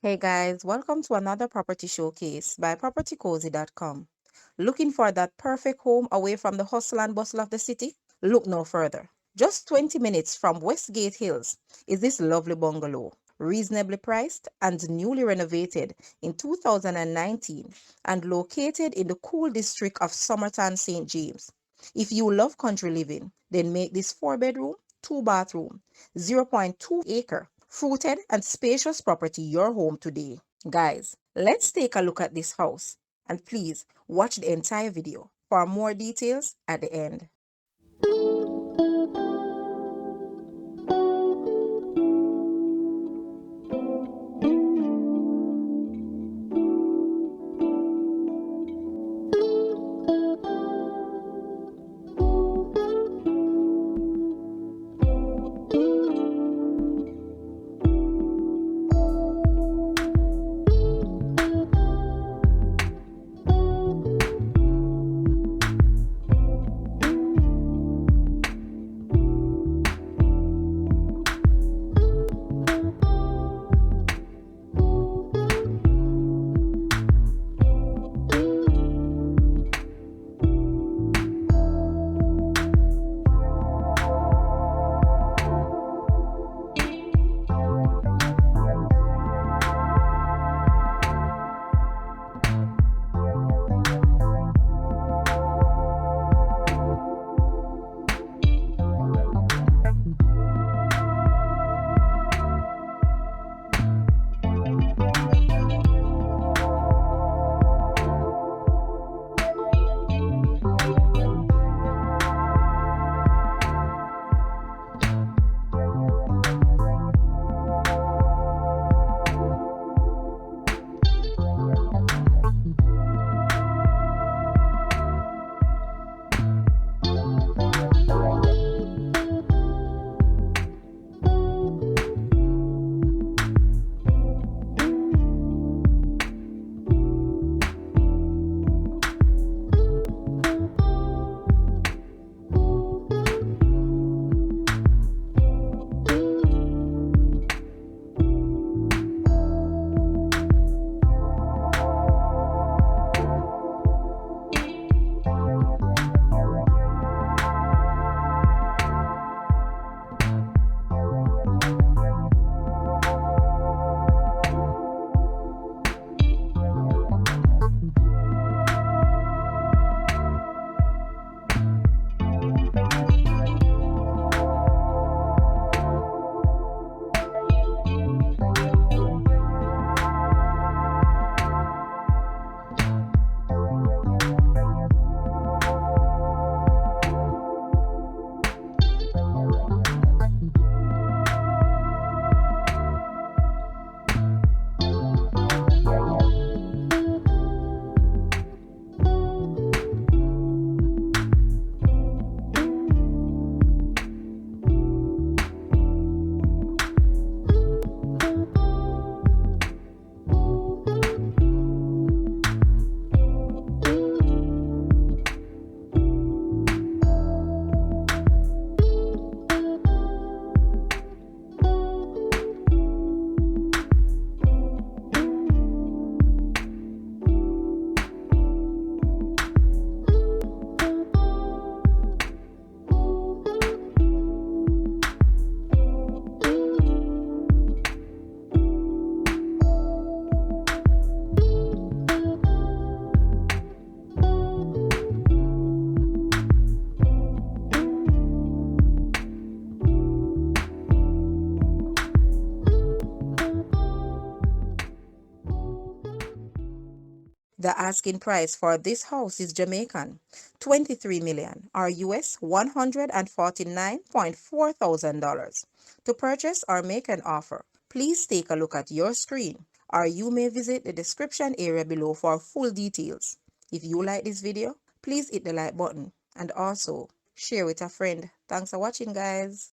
Hey guys, welcome to another property showcase by propertycozy.com. Looking for that perfect home away from the hustle and bustle of the city? Look no further. Just 20 minutes from Westgate Hills is this lovely bungalow, reasonably priced and newly renovated in 2019 and located in the cool district of Somerton, St. James. If you love country living, then make this 4-bedroom, 2-bathroom, 0.2-acre fruited and spacious property your home today. Guys, let's take a look at this house and please watch the entire video for more details at the end. The asking price for this house is Jamaican, 23 million or US $149.4 thousand. To purchase or make an offer, please take a look at your screen or you may visit the description area below for full details. If you like this video, please hit the like button and also share with a friend. Thanks for watching, guys.